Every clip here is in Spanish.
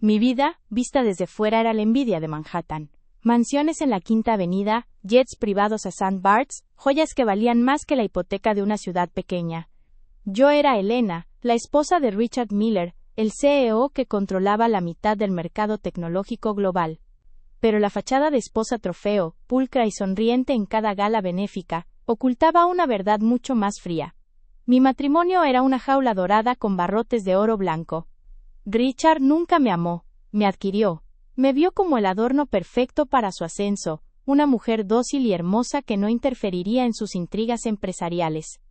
Mi vida, vista desde fuera, era la envidia de Manhattan. Mansiones en la Quinta Avenida, jets privados a St. Bart's, joyas que valían más que la hipoteca de una ciudad pequeña. Yo era Elena, la esposa de Richard Miller, el CEO que controlaba la mitad del mercado tecnológico global. Pero la fachada de esposa trofeo, pulcra y sonriente en cada gala benéfica, ocultaba una verdad mucho más fría. Mi matrimonio era una jaula dorada con barrotes de oro blanco. Richard nunca me amó, me adquirió. Me vio como el adorno perfecto para su ascenso, una mujer dócil y hermosa que no interferiría en sus intrigas empresariales.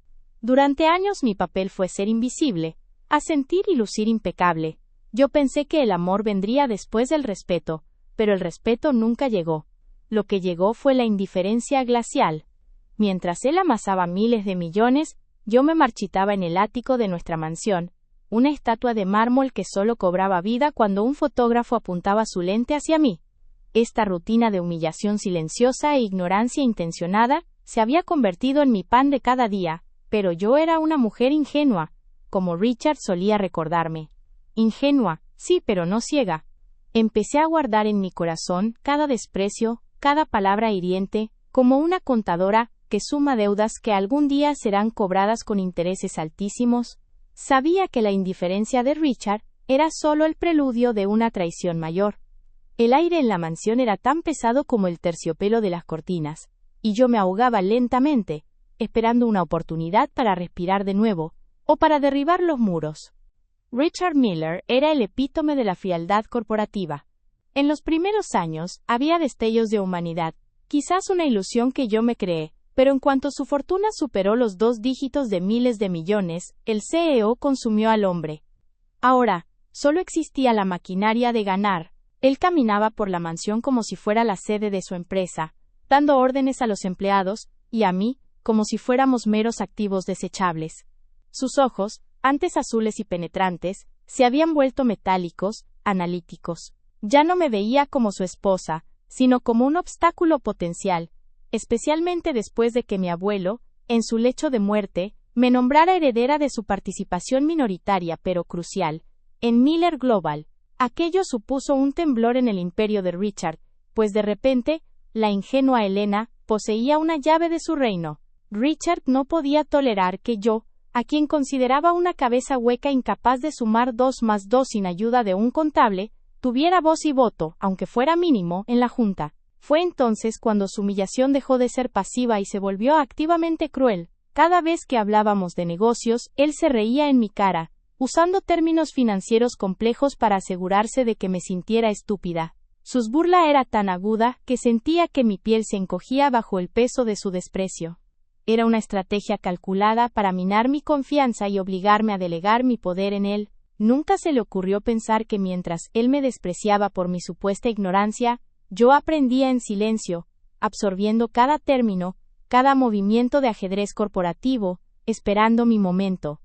Durante años mi papel fue ser invisible, asentir y lucir impecable. Yo pensé que el amor vendría después del respeto, pero el respeto nunca llegó. Lo que llegó fue la indiferencia glacial. Mientras él amasaba miles de millones, yo me marchitaba en el ático de nuestra mansión, una estatua de mármol que solo cobraba vida cuando un fotógrafo apuntaba su lente hacia mí. Esta rutina de humillación silenciosa e ignorancia intencionada se había convertido en mi pan de cada día, pero yo era una mujer ingenua, como Richard solía recordarme. Ingenua, sí, pero no ciega. Empecé a guardar en mi corazón cada desprecio, cada palabra hiriente, como una contadora que suma deudas que algún día serán cobradas con intereses altísimos. Sabía que la indiferencia de Richard era solo el preludio de una traición mayor. El aire en la mansión era tan pesado como el terciopelo de las cortinas, y yo me ahogaba lentamente, esperando una oportunidad para respirar de nuevo, o para derribar los muros. Richard Miller era el epítome de la frialdad corporativa. En los primeros años, había destellos de humanidad, quizás una ilusión que yo me creé, pero en cuanto su fortuna superó los 2 dígitos de miles de millones, el CEO consumió al hombre. Ahora, solo existía la maquinaria de ganar. Él caminaba por la mansión como si fuera la sede de su empresa, dando órdenes a los empleados, y a mí, como si fuéramos meros activos desechables. Sus ojos, antes azules y penetrantes, se habían vuelto metálicos, analíticos. Ya no me veía como su esposa, sino como un obstáculo potencial, especialmente después de que mi abuelo, en su lecho de muerte, me nombrara heredera de su participación minoritaria pero crucial, en Miller Global. Aquello supuso un temblor en el imperio de Richard, pues de repente, la ingenua Elena poseía una llave de su reino. Richard no podía tolerar que yo, a quien consideraba una cabeza hueca incapaz de sumar 2 más 2 sin ayuda de un contable, tuviera voz y voto, aunque fuera mínimo, en la junta. Fue entonces cuando su humillación dejó de ser pasiva y se volvió activamente cruel. Cada vez que hablábamos de negocios, él se reía en mi cara, usando términos financieros complejos para asegurarse de que me sintiera estúpida. Su burla era tan aguda que sentía que mi piel se encogía bajo el peso de su desprecio. Era una estrategia calculada para minar mi confianza y obligarme a delegar mi poder en él. Nunca se le ocurrió pensar que mientras él me despreciaba por mi supuesta ignorancia, yo aprendía en silencio, absorbiendo cada término, cada movimiento de ajedrez corporativo, esperando mi momento.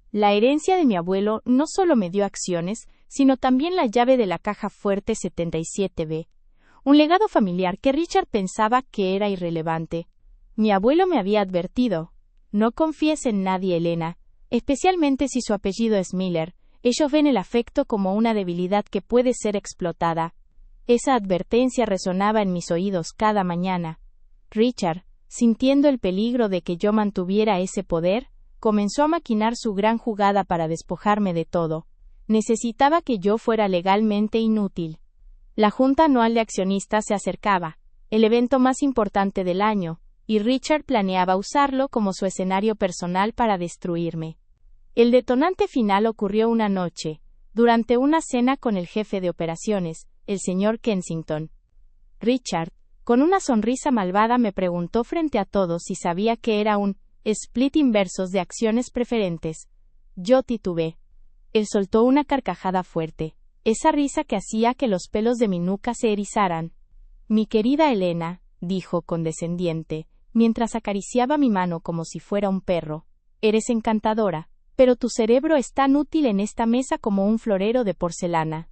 La herencia de mi abuelo no solo me dio acciones, sino también la llave de la caja fuerte 77B, un legado familiar que Richard pensaba que era irrelevante. Mi abuelo me había advertido: no confíes en nadie, Elena, especialmente si su apellido es Miller. Ellos ven el afecto como una debilidad que puede ser explotada. Esa advertencia resonaba en mis oídos cada mañana. Richard, sintiendo el peligro de que yo mantuviera ese poder, comenzó a maquinar su gran jugada para despojarme de todo. Necesitaba que yo fuera legalmente inútil. La Junta Anual de Accionistas se acercaba, el evento más importante del año, y Richard planeaba usarlo como su escenario personal para destruirme. El detonante final ocurrió una noche, durante una cena con el jefe de operaciones, el señor Kensington. Richard, con una sonrisa malvada, me preguntó frente a todos si sabía que era un split inversos de acciones preferentes. Yo titubeé. Él soltó una carcajada fuerte, esa risa que hacía que los pelos de mi nuca se erizaran. Mi querida Elena, dijo condescendiente, mientras acariciaba mi mano como si fuera un perro, eres encantadora, pero tu cerebro es tan útil en esta mesa como un florero de porcelana.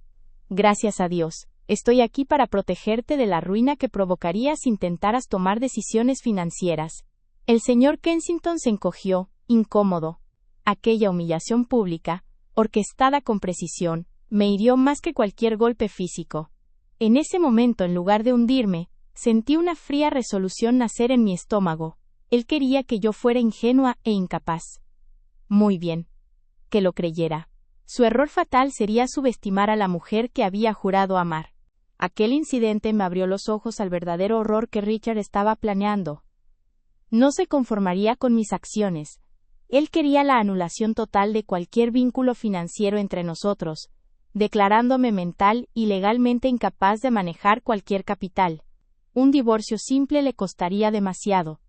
Gracias a Dios, estoy aquí para protegerte de la ruina que provocarías si intentaras tomar decisiones financieras. El señor Kensington se encogió, incómodo. Aquella humillación pública, orquestada con precisión, Me hirió más que cualquier golpe físico. En ese momento, en lugar de hundirme, sentí una fría resolución nacer en mi estómago. Él quería que yo fuera ingenua e incapaz. Muy bien. Que lo creyera. Su error fatal sería subestimar a la mujer que había jurado amar. Aquel incidente me abrió los ojos al verdadero horror que Richard estaba planeando. No se conformaría con mis acciones. Él quería la anulación total de cualquier vínculo financiero entre nosotros, declarándome mental y legalmente incapaz de manejar cualquier capital. Un divorcio simple le costaría demasiado.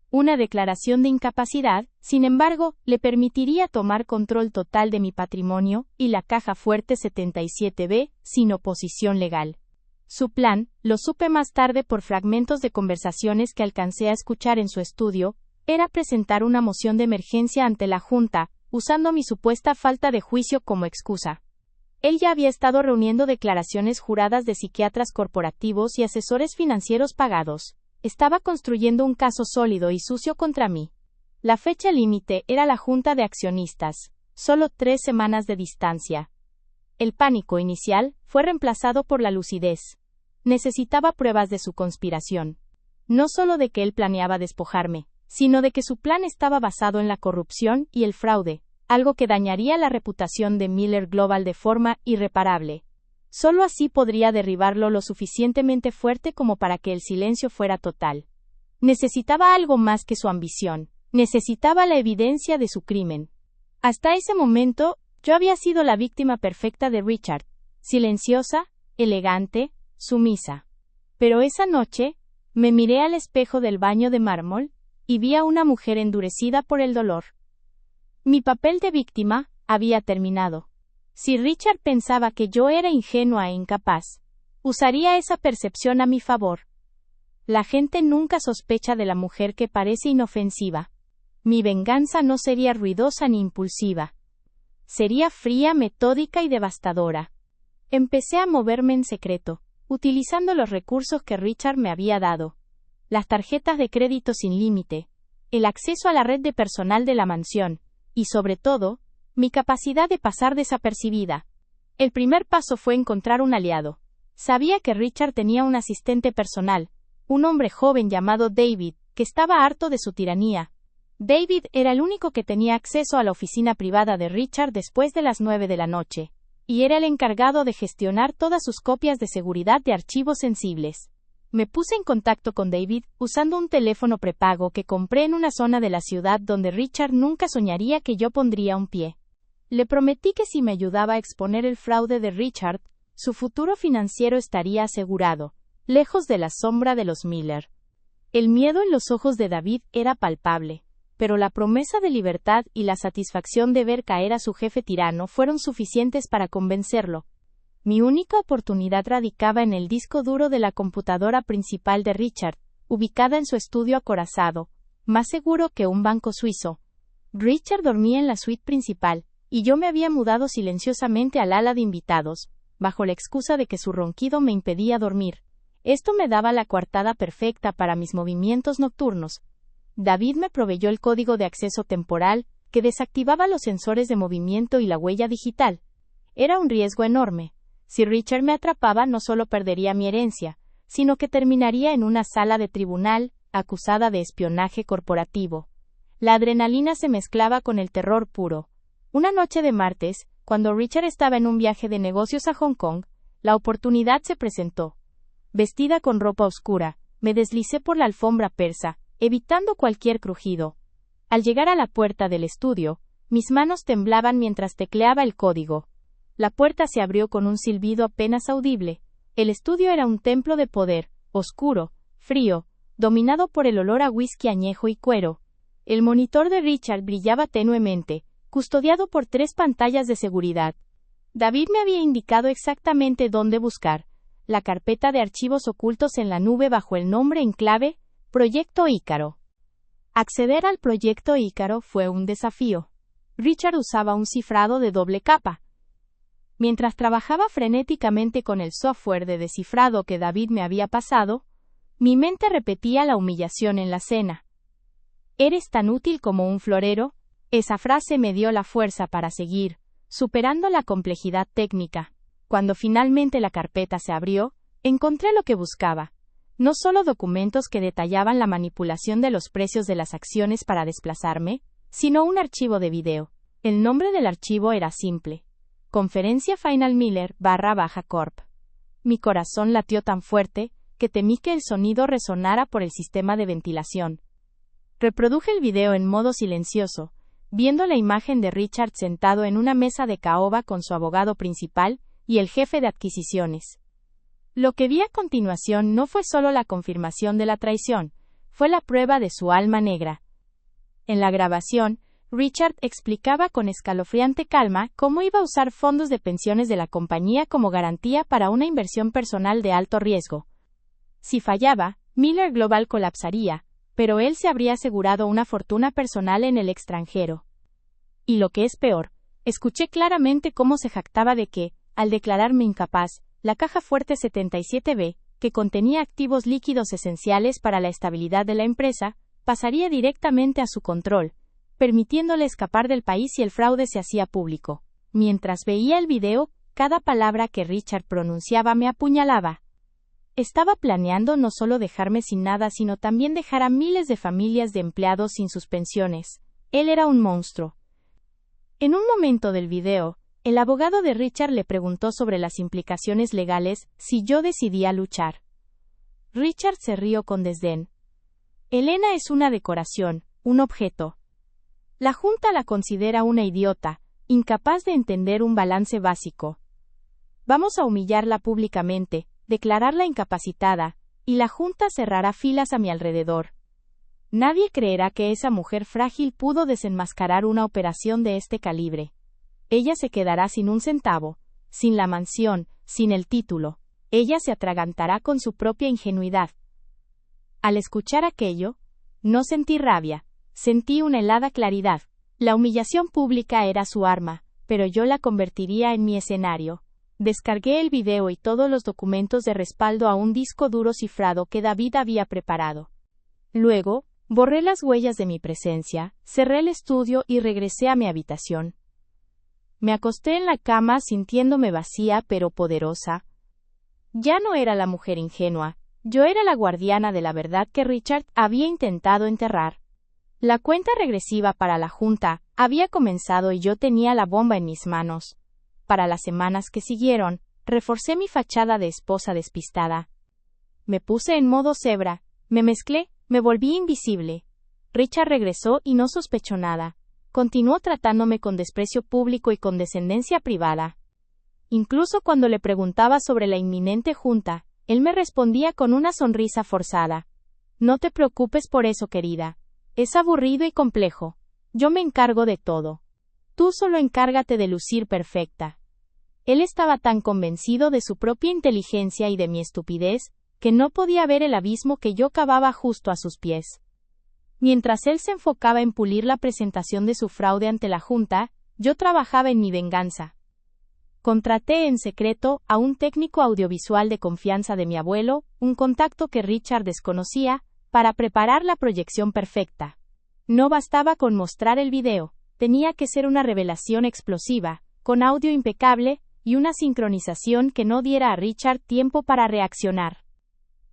Una declaración de incapacidad, sin embargo, le permitiría tomar control total de mi patrimonio y la caja fuerte 77B, sin oposición legal. Su plan, lo supe más tarde por fragmentos de conversaciones que alcancé a escuchar en su estudio, era presentar una moción de emergencia ante la Junta, usando mi supuesta falta de juicio como excusa. Él ya había estado reuniendo declaraciones juradas de psiquiatras corporativos y asesores financieros pagados. Estaba construyendo un caso sólido y sucio contra mí. La fecha límite era la junta de accionistas, solo 3 semanas de distancia. El pánico inicial fue reemplazado por la lucidez. Necesitaba pruebas de su conspiración. No solo de que él planeaba despojarme, sino de que su plan estaba basado en la corrupción y el fraude, algo que dañaría la reputación de Miller Global de forma irreparable. Solo así podría derribarlo lo suficientemente fuerte como para que el silencio fuera total. Necesitaba algo más que su ambición. Necesitaba la evidencia de su crimen. Hasta ese momento, yo había sido la víctima perfecta de Richard, silenciosa, elegante, sumisa. Pero esa noche, me miré al espejo del baño de mármol, y vi a una mujer endurecida por el dolor. Mi papel de víctima había terminado. Si Richard pensaba que yo era ingenua e incapaz, usaría esa percepción a mi favor. La gente nunca sospecha de la mujer que parece inofensiva. Mi venganza no sería ruidosa ni impulsiva. Sería fría, metódica y devastadora. Empecé a moverme en secreto, utilizando los recursos que Richard me había dado. Las tarjetas de crédito sin límite, el acceso a la red de personal de la mansión, y sobre todo, mi capacidad de pasar desapercibida. El primer paso fue encontrar un aliado. Sabía que Richard tenía un asistente personal, un hombre joven llamado David, que estaba harto de su tiranía. David era el único que tenía acceso a la oficina privada de Richard después de las 9 de la noche, y era el encargado de gestionar todas sus copias de seguridad de archivos sensibles. Me puse en contacto con David usando un teléfono prepago que compré en una zona de la ciudad donde Richard nunca soñaría que yo pondría un pie. Le prometí que si me ayudaba a exponer el fraude de Richard, su futuro financiero estaría asegurado, lejos de la sombra de los Miller. El miedo en los ojos de David era palpable, pero la promesa de libertad y la satisfacción de ver caer a su jefe tirano fueron suficientes para convencerlo. Mi única oportunidad radicaba en el disco duro de la computadora principal de Richard, ubicada en su estudio acorazado, más seguro que un banco suizo. Richard dormía en la suite principal, y yo me había mudado silenciosamente al ala de invitados, bajo la excusa de que su ronquido me impedía dormir. Esto me daba la coartada perfecta para mis movimientos nocturnos. David me proveyó el código de acceso temporal, que desactivaba los sensores de movimiento y la huella digital. Era un riesgo enorme. Si Richard me atrapaba, no solo perdería mi herencia, sino que terminaría en una sala de tribunal, acusada de espionaje corporativo. La adrenalina se mezclaba con el terror puro. Una noche de martes, cuando Richard estaba en un viaje de negocios a Hong Kong, la oportunidad se presentó. Vestida con ropa oscura, me deslicé por la alfombra persa, evitando cualquier crujido. Al llegar a la puerta del estudio, mis manos temblaban mientras tecleaba el código. La puerta se abrió con un silbido apenas audible. El estudio era un templo de poder, oscuro, frío, dominado por el olor a whisky añejo y cuero. El monitor de Richard brillaba tenuemente, custodiado por 3 pantallas de seguridad. David me había indicado exactamente dónde buscar: la carpeta de archivos ocultos en la nube bajo el nombre en clave, Proyecto Ícaro. Acceder al Proyecto Ícaro fue un desafío. Richard usaba un cifrado de doble capa. Mientras trabajaba frenéticamente con el software de descifrado que David me había pasado, mi mente repetía la humillación en la cena. «¿Eres tan útil como un florero?». Esa frase me dio la fuerza para seguir, superando la complejidad técnica. Cuando finalmente la carpeta se abrió, encontré lo que buscaba. No solo documentos que detallaban la manipulación de los precios de las acciones para desplazarme, sino un archivo de video. El nombre del archivo era simple: Conferencia Final Miller / Corp. Mi corazón latió tan fuerte que temí que el sonido resonara por el sistema de ventilación. Reproduje el video en modo silencioso, viendo la imagen de Richard sentado en una mesa de caoba con su abogado principal y el jefe de adquisiciones. Lo que vi a continuación no fue solo la confirmación de la traición, fue la prueba de su alma negra. En la grabación, Richard explicaba con escalofriante calma cómo iba a usar fondos de pensiones de la compañía como garantía para una inversión personal de alto riesgo. Si fallaba, Miller Global colapsaría, pero él se habría asegurado una fortuna personal en el extranjero. Y lo que es peor, escuché claramente cómo se jactaba de que, al declararme incapaz, la caja fuerte 77B, que contenía activos líquidos esenciales para la estabilidad de la empresa, pasaría directamente a su control, permitiéndole escapar del país si el fraude se hacía público. Mientras veía el video, cada palabra que Richard pronunciaba me apuñalaba. Estaba planeando no solo dejarme sin nada, sino también dejar a miles de familias de empleados sin sus pensiones. Él era un monstruo. En un momento del video, el abogado de Richard le preguntó sobre las implicaciones legales si yo decidía luchar. Richard se rió con desdén. Elena es una decoración, un objeto. La Junta la considera una idiota, incapaz de entender un balance básico. Vamos a humillarla públicamente, declararla incapacitada, y la Junta cerrará filas a mi alrededor. Nadie creerá que esa mujer frágil pudo desenmascarar una operación de este calibre. Ella se quedará sin un centavo, sin la mansión, sin el título. Ella se atragantará con su propia ingenuidad. Al escuchar aquello, no sentí rabia, sentí una helada claridad. La humillación pública era su arma, pero yo la convertiría en mi escenario. Descargué el video y todos los documentos de respaldo a un disco duro cifrado que David había preparado. Luego, borré las huellas de mi presencia, cerré el estudio y regresé a mi habitación. Me acosté en la cama sintiéndome vacía pero poderosa. Ya no era la mujer ingenua, yo era la guardiana de la verdad que Richard había intentado enterrar. La cuenta regresiva para la Junta había comenzado y yo tenía la bomba en mis manos. Para las semanas que siguieron, reforcé mi fachada de esposa despistada. Me puse en modo cebra, me mezclé, me volví invisible. Richard regresó y no sospechó nada. Continuó tratándome con desprecio público y condescendencia privada. Incluso cuando le preguntaba sobre la inminente junta, él me respondía con una sonrisa forzada. No te preocupes por eso, querida. Es aburrido y complejo. Yo me encargo de todo. Tú solo encárgate de lucir perfecta. Él estaba tan convencido de su propia inteligencia y de mi estupidez, que no podía ver el abismo que yo cavaba justo a sus pies. Mientras él se enfocaba en pulir la presentación de su fraude ante la Junta, yo trabajaba en mi venganza. Contraté en secreto a un técnico audiovisual de confianza de mi abuelo, un contacto que Richard desconocía, para preparar la proyección perfecta. No bastaba con mostrar el video, tenía que ser una revelación explosiva, con audio impecable, y una sincronización que no diera a Richard tiempo para reaccionar.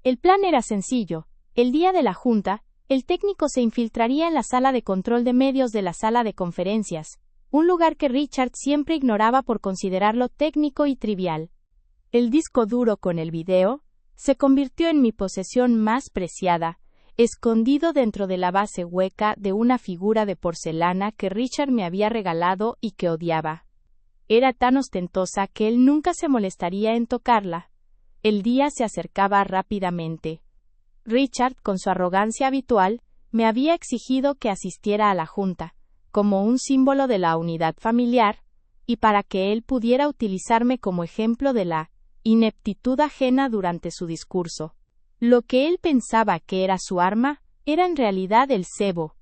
El plan era sencillo. El día de la Junta, el técnico se infiltraría en la sala de control de medios de la sala de conferencias, un lugar que Richard siempre ignoraba por considerarlo técnico y trivial. El disco duro con el video se convirtió en mi posesión más preciada, escondido dentro de la base hueca de una figura de porcelana que Richard me había regalado y que odiaba. Era tan ostentosa que él nunca se molestaría en tocarla. El día se acercaba rápidamente. Richard, con su arrogancia habitual, me había exigido que asistiera a la Junta, como un símbolo de la unidad familiar, y para que él pudiera utilizarme como ejemplo de la ineptitud ajena durante su discurso. Lo que él pensaba que era su arma, era en realidad el cebo.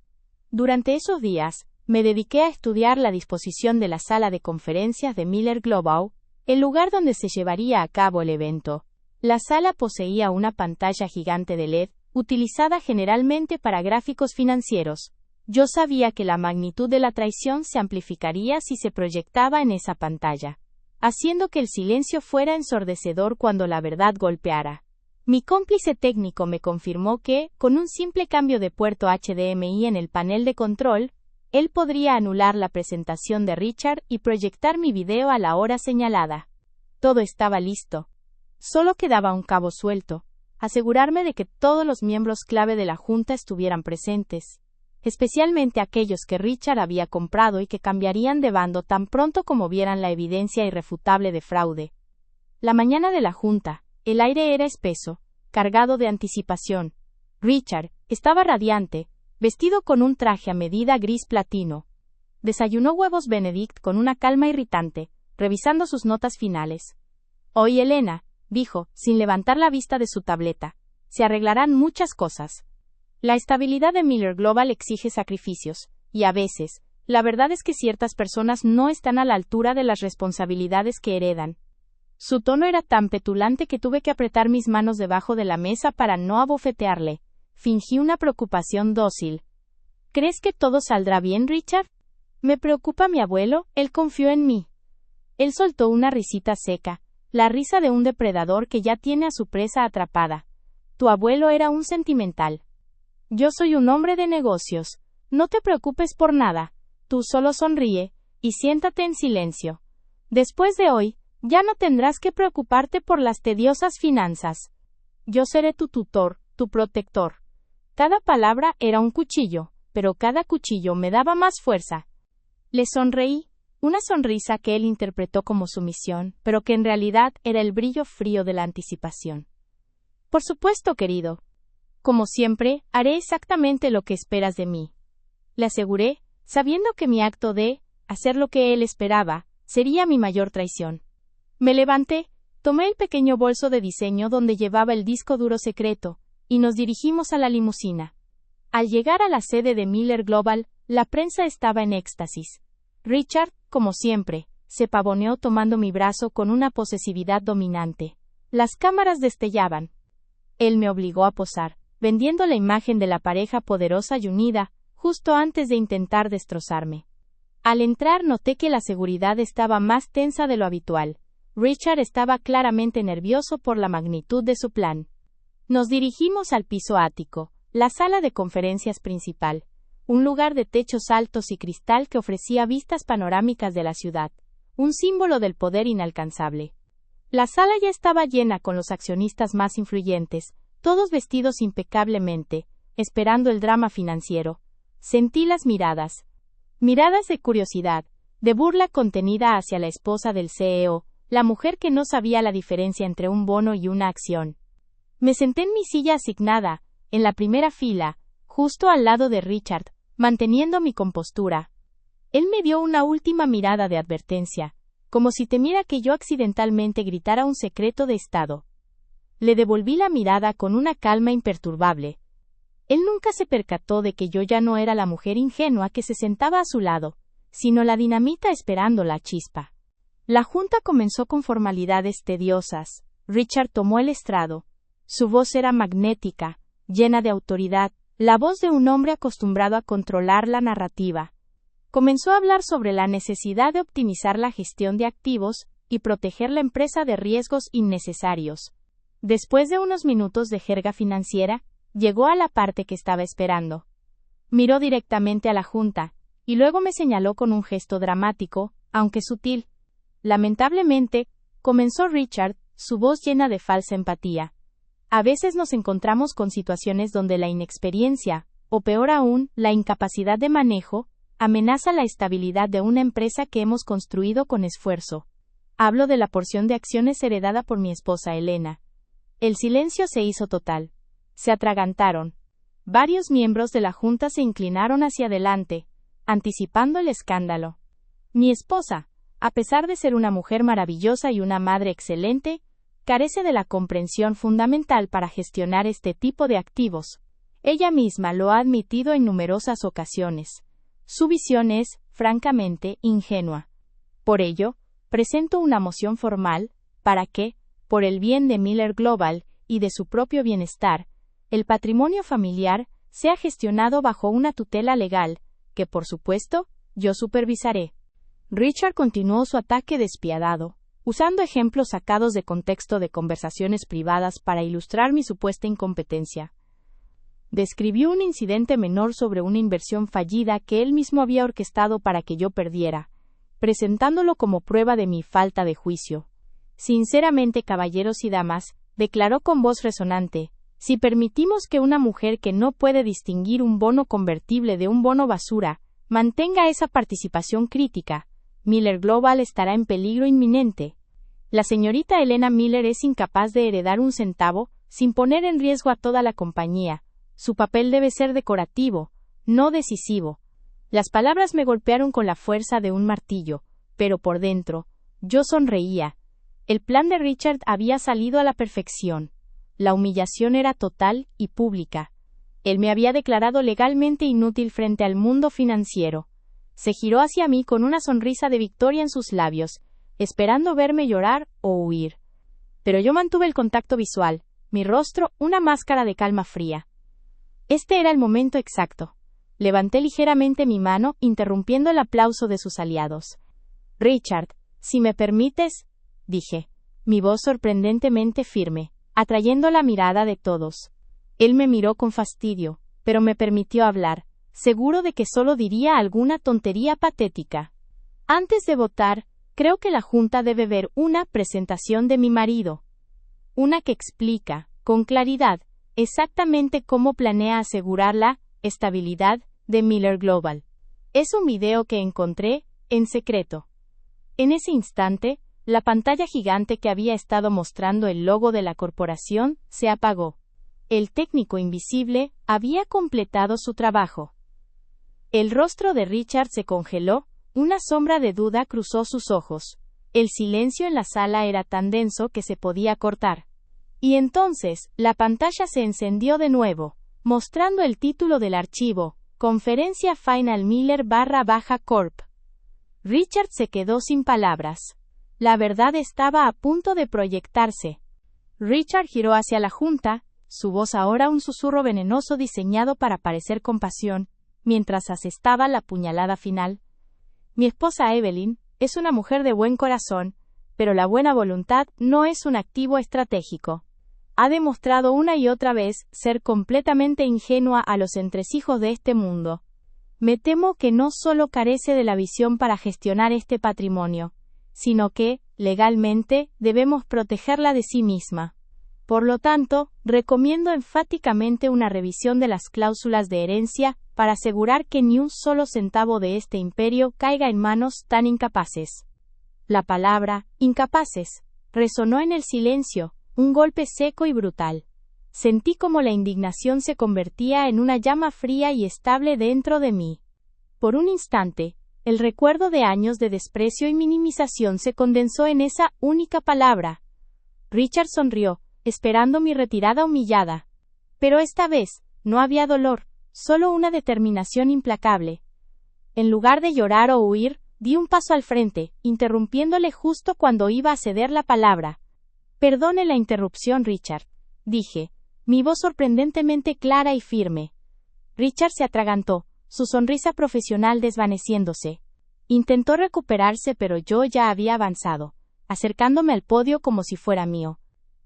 Durante esos días, me dediqué a estudiar la disposición de la sala de conferencias de Miller Global, el lugar donde se llevaría a cabo el evento. La sala poseía una pantalla gigante de LED, utilizada generalmente para gráficos financieros. Yo sabía que la magnitud de la traición se amplificaría si se proyectaba en esa pantalla. haciendo que el silencio fuera ensordecedor cuando la verdad golpeara. Mi cómplice técnico me confirmó que, con un simple cambio de puerto HDMI en el panel de control, él podría anular la presentación de Richard y proyectar mi video a la hora señalada. Todo estaba listo. Solo quedaba un cabo suelto: asegurarme de que todos los miembros clave de la junta estuvieran presentes, especialmente aquellos que Richard había comprado y que cambiarían de bando tan pronto como vieran la evidencia irrefutable de fraude. La mañana de la junta, el aire era espeso, cargado de anticipación. Richard estaba radiante, vestido con un traje a medida gris platino. Desayunó huevos Benedict con una calma irritante, revisando sus notas finales. «Hoy, Elena», dijo, sin levantar la vista de su tableta, «se arreglarán muchas cosas. La estabilidad de Miller Global exige sacrificios, y a veces, la verdad es que ciertas personas no están a la altura de las responsabilidades que heredan». Su tono era tan petulante que tuve que apretar mis manos debajo de la mesa para no abofetearle. Fingí una preocupación dócil. «¿Crees que todo saldrá bien, Richard?» «Me preocupa mi abuelo, él confió en mí». Él soltó una risita seca, la risa de un depredador que ya tiene a su presa atrapada. «Tu abuelo era un sentimental. Yo soy un hombre de negocios. No te preocupes por nada. Tú solo sonríe, y siéntate en silencio. Después de hoy, ya no tendrás que preocuparte por las tediosas finanzas. Yo seré tu tutor, tu protector». Cada palabra era un cuchillo, pero cada cuchillo me daba más fuerza. Le sonreí, una sonrisa que él interpretó como sumisión, pero que en realidad era el brillo frío de la anticipación. «Por supuesto, querido. Como siempre, haré exactamente lo que esperas de mí», le aseguré, sabiendo que mi acto de hacer lo que él esperaba sería mi mayor traición. Me levanté, tomé el pequeño bolso de diseño donde llevaba el disco duro secreto, y nos dirigimos a la limusina. Al llegar a la sede de Miller Global, la prensa estaba en éxtasis. Richard, como siempre, se pavoneó tomando mi brazo con una posesividad dominante. Las cámaras destellaban. Él me obligó a posar, vendiendo la imagen de la pareja poderosa y unida, justo antes de intentar destrozarme. Al entrar noté que la seguridad estaba más tensa de lo habitual. Richard estaba claramente nervioso por la magnitud de su plan. Nos dirigimos al piso ático, la sala de conferencias principal, un lugar de techos altos y cristal que ofrecía vistas panorámicas de la ciudad, un símbolo del poder inalcanzable. La sala ya estaba llena con los accionistas más influyentes, todos vestidos impecablemente, esperando el drama financiero. Sentí las miradas de curiosidad, de burla contenida hacia la esposa del CEO, la mujer que no sabía la diferencia entre un bono y una acción. Me senté en mi silla asignada, en la primera fila, justo al lado de Richard, manteniendo mi compostura. Él me dio una última mirada de advertencia, como si temiera que yo accidentalmente gritara un secreto de Estado. Le devolví la mirada con una calma imperturbable. Él nunca se percató de que yo ya no era la mujer ingenua que se sentaba a su lado, sino la dinamita esperando la chispa. La junta comenzó con formalidades tediosas. Richard tomó el estrado. Su voz era magnética, llena de autoridad, la voz de un hombre acostumbrado a controlar la narrativa. Comenzó a hablar sobre la necesidad de optimizar la gestión de activos y proteger la empresa de riesgos innecesarios. Después de unos minutos de jerga financiera, llegó a la parte que estaba esperando. Miró directamente a la junta, y luego me señaló con un gesto dramático, aunque sutil. «Lamentablemente», comenzó Richard, su voz llena de falsa empatía. «A veces nos encontramos con situaciones donde la inexperiencia, o peor aún, la incapacidad de manejo, amenaza la estabilidad de una empresa que hemos construido con esfuerzo. Hablo de la porción de acciones heredada por mi esposa Elena». El silencio se hizo total. Se atragantaron. Varios miembros de la junta se inclinaron hacia adelante, anticipando el escándalo. Mi esposa, a pesar de ser una mujer maravillosa y una madre excelente, carece de la comprensión fundamental para gestionar este tipo de activos. Ella misma lo ha admitido en numerosas ocasiones. Su visión es, francamente, ingenua. Por ello, presento una moción formal, para que, por el bien de Miller Global, y de su propio bienestar, el patrimonio familiar sea gestionado bajo una tutela legal, que por supuesto, yo supervisaré. Richard continuó su ataque despiadado. usando ejemplos sacados de contexto de conversaciones privadas para ilustrar mi supuesta incompetencia. Describió un incidente menor sobre una inversión fallida que él mismo había orquestado para que yo perdiera, presentándolo como prueba de mi falta de juicio. Sinceramente, caballeros y damas, declaró con voz resonante, si permitimos que una mujer que no puede distinguir un bono convertible de un bono basura, mantenga esa participación crítica, Miller Global estará en peligro inminente. La señorita Elena Miller es incapaz de heredar un centavo, sin poner en riesgo a toda la compañía. Su papel debe ser decorativo, no decisivo. Las palabras me golpearon con la fuerza de un martillo, pero por dentro, yo sonreía. El plan de Richard había salido a la perfección. La humillación era total y pública. Él me había declarado legalmente inútil frente al mundo financiero. Se giró hacia mí con una sonrisa de victoria en sus labios, esperando verme llorar o huir. Pero yo mantuve el contacto visual, mi rostro una máscara de calma fría. Este era el momento exacto. Levanté ligeramente mi mano, interrumpiendo el aplauso de sus aliados. Richard, si me permites, dije, mi voz sorprendentemente firme, atrayendo la mirada de todos. Él me miró con fastidio, pero me permitió hablar, seguro de que solo diría alguna tontería patética. Antes de votar, creo que la Junta debe ver una presentación de mi marido. Una que explica, con claridad, exactamente cómo planea asegurar la estabilidad de Miller Global. Es un video que encontré, en secreto. En ese instante, la pantalla gigante que había estado mostrando el logo de la corporación se apagó. El técnico invisible había completado su trabajo. El rostro de Richard se congeló, una sombra de duda cruzó sus ojos. El silencio en la sala era tan denso que se podía cortar. Y entonces, la pantalla se encendió de nuevo, mostrando el título del archivo, Conferencia Final Miller/Corp. Richard se quedó sin palabras. La verdad estaba a punto de proyectarse. Richard giró hacia la Junta, su voz ahora un susurro venenoso diseñado para parecer compasión, mientras asestaba la puñalada final. Mi esposa Evelyn es una mujer de buen corazón, pero la buena voluntad no es un activo estratégico. Ha demostrado una y otra vez ser completamente ingenua a los entresijos de este mundo. Me temo que no solo carece de la visión para gestionar este patrimonio, sino que, legalmente, debemos protegerla de sí misma. Por lo tanto, recomiendo enfáticamente una revisión de las cláusulas de herencia para asegurar que ni un solo centavo de este imperio caiga en manos tan incapaces. La palabra, incapaces, resonó en el silencio, un golpe seco y brutal. Sentí como la indignación se convertía en una llama fría y estable dentro de mí. Por un instante, el recuerdo de años de desprecio y minimización se condensó en esa única palabra. Richard sonrió, esperando mi retirada humillada. Pero esta vez, no había dolor, solo una determinación implacable. En lugar de llorar o huir, di un paso al frente, interrumpiéndole justo cuando iba a ceder la palabra. Perdone la interrupción, Richard, dije, mi voz sorprendentemente clara y firme. Richard se atragantó, su sonrisa profesional desvaneciéndose. Intentó recuperarse, pero yo ya había avanzado, acercándome al podio como si fuera mío.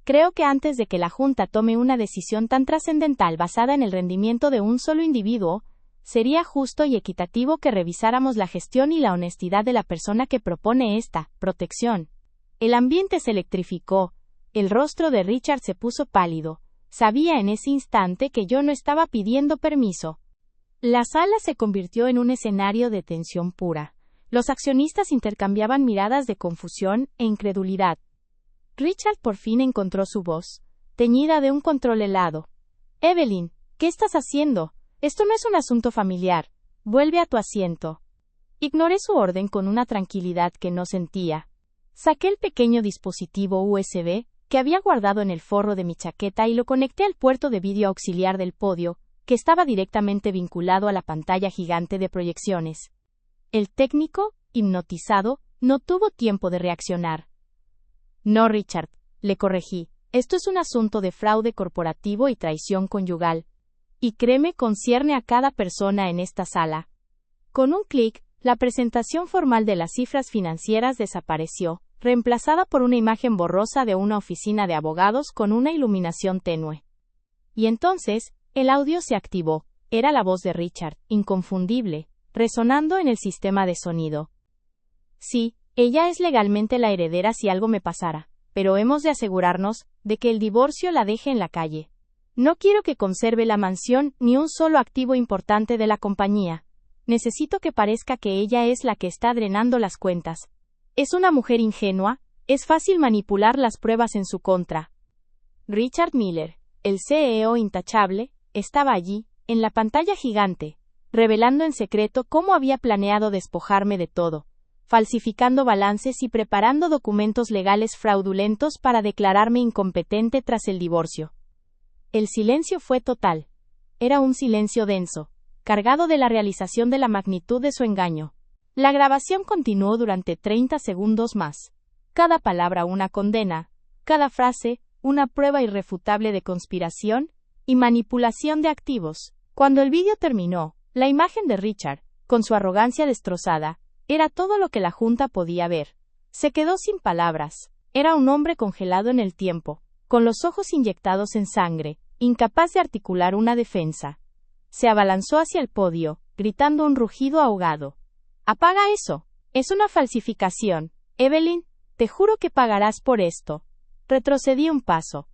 Creo que antes de que la Junta tome una decisión tan trascendental basada en el rendimiento de un solo individuo, sería justo y equitativo que revisáramos la gestión y la honestidad de la persona que propone esta protección. El ambiente se electrificó. El rostro de Richard se puso pálido. Sabía en ese instante que yo no estaba pidiendo permiso. La sala se convirtió en un escenario de tensión pura. Los accionistas intercambiaban miradas de confusión e incredulidad. Richard por fin encontró su voz, teñida de un control helado. Evelyn, ¿qué estás haciendo? Esto no es un asunto familiar. Vuelve a tu asiento. Ignoré su orden con una tranquilidad que no sentía. Saqué el pequeño dispositivo USB que había guardado en el forro de mi chaqueta y lo conecté al puerto de vídeo auxiliar del podio, que estaba directamente vinculado a la pantalla gigante de proyecciones. El técnico, hipnotizado, no tuvo tiempo de reaccionar. No, Richard, le corregí, esto es un asunto de fraude corporativo y traición conyugal. Y créeme, concierne a cada persona en esta sala. Con un clic, la presentación formal de las cifras financieras desapareció, reemplazada por una imagen borrosa de una oficina de abogados con una iluminación tenue. Y entonces, el audio se activó. Era la voz de Richard, inconfundible, resonando en el sistema de sonido. Sí, ella es legalmente la heredera si algo me pasara, pero hemos de asegurarnos de que el divorcio la deje en la calle. No quiero que conserve la mansión ni un solo activo importante de la compañía. Necesito que parezca que ella es la que está drenando las cuentas. Es una mujer ingenua, es fácil manipular las pruebas en su contra. Richard Miller, el CEO intachable, estaba allí, en la pantalla gigante, revelando en secreto cómo había planeado despojarme de todo, falsificando balances y preparando documentos legales fraudulentos para declararme incompetente tras el divorcio. El silencio fue total. Era un silencio denso, cargado de la realización de la magnitud de su engaño. La grabación continuó durante 30 segundos más. Cada palabra una condena, cada frase una prueba irrefutable de conspiración y manipulación de activos. Cuando el vídeo terminó, la imagen de Richard, con su arrogancia destrozada, era todo lo que la junta podía ver. Se quedó sin palabras. Era un hombre congelado en el tiempo, con los ojos inyectados en sangre, incapaz de articular una defensa. Se abalanzó hacia el podio, gritando un rugido ahogado. «¡Apaga eso! Es una falsificación. Evelyn, te juro que pagarás por esto». Retrocedí un paso.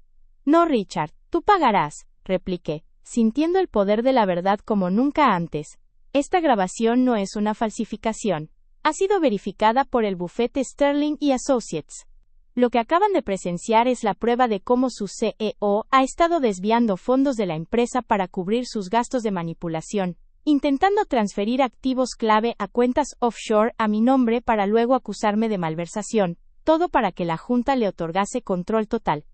«No, Richard, tú pagarás», repliqué, sintiendo el poder de la verdad como nunca antes. «Esta grabación no es una falsificación. Ha sido verificada por el bufete Sterling y Associates. Lo que acaban de presenciar es la prueba de cómo su CEO ha estado desviando fondos de la empresa para cubrir sus gastos de manipulación, intentando transferir activos clave a cuentas offshore a mi nombre para luego acusarme de malversación, todo para que la Junta le otorgase control total.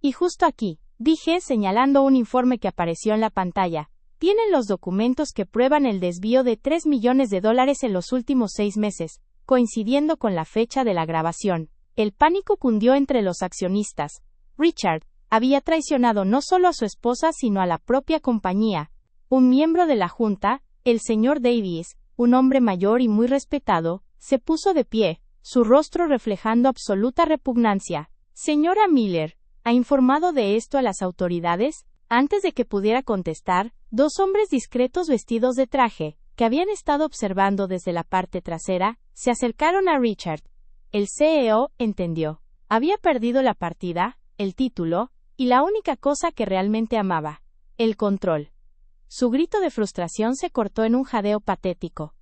Y justo aquí», dije señalando un informe que apareció en la pantalla, «tienen los documentos que prueban el desvío de $3 millones en los últimos 6 meses, coincidiendo con la fecha de la grabación». El pánico cundió entre los accionistas. Richard había traicionado no solo a su esposa sino a la propia compañía. Un miembro de la junta, el señor Davies, un hombre mayor y muy respetado, se puso de pie, su rostro reflejando absoluta repugnancia. «Señora Miller, ¿ha informado de esto a las autoridades?». Antes de que pudiera contestar, 2 hombres discretos vestidos de traje, que habían estado observando desde la parte trasera, se acercaron a Richard. El CEO entendió. Había perdido la partida, el título, y la única cosa que realmente amaba: el control. Su grito de frustración se cortó en un jadeo patético.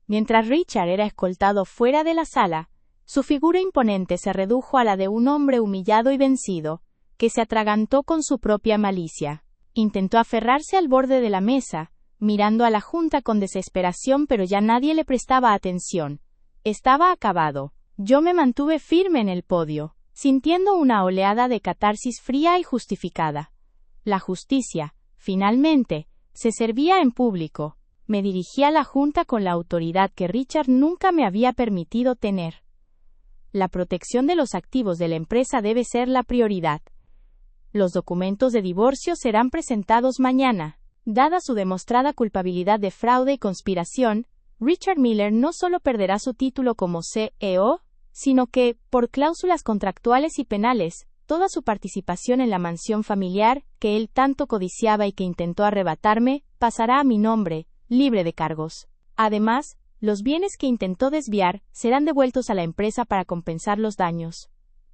Mientras Richard era escoltado fuera de la sala, su figura imponente se redujo a la de un hombre humillado y vencido, que se atragantó con su propia malicia. Intentó aferrarse al borde de la mesa, mirando a la junta con desesperación, pero ya nadie le prestaba atención. Estaba acabado. Yo me mantuve firme en el podio, sintiendo una oleada de catarsis fría y justificada. La justicia, finalmente, se servía en público. Me dirigí a la junta con la autoridad que Richard nunca me había permitido tener. La protección de los activos de la empresa debe ser la prioridad. Los documentos de divorcio serán presentados mañana. Dada su demostrada culpabilidad de fraude y conspiración, Richard Miller no solo perderá su título como CEO, sino que, por cláusulas contractuales y penales, toda su participación en la mansión familiar, que él tanto codiciaba y que intentó arrebatarme, pasará a mi nombre, libre de cargos. Además, los bienes que intentó desviar serán devueltos a la empresa para compensar los daños.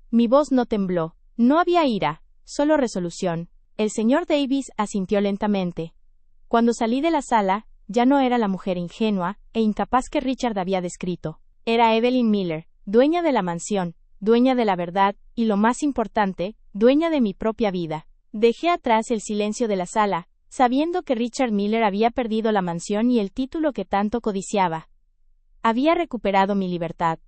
Mi voz no tembló, no había ira, solo resolución. El señor Davies asintió lentamente. Cuando salí de la sala, ya no era la mujer ingenua e incapaz que Richard había descrito. Era Evelyn Miller, dueña de la mansión, dueña de la verdad, y lo más importante, dueña de mi propia vida. Dejé atrás el silencio de la sala, sabiendo que Richard Miller había perdido la mansión y el título que tanto codiciaba. Había recuperado mi libertad,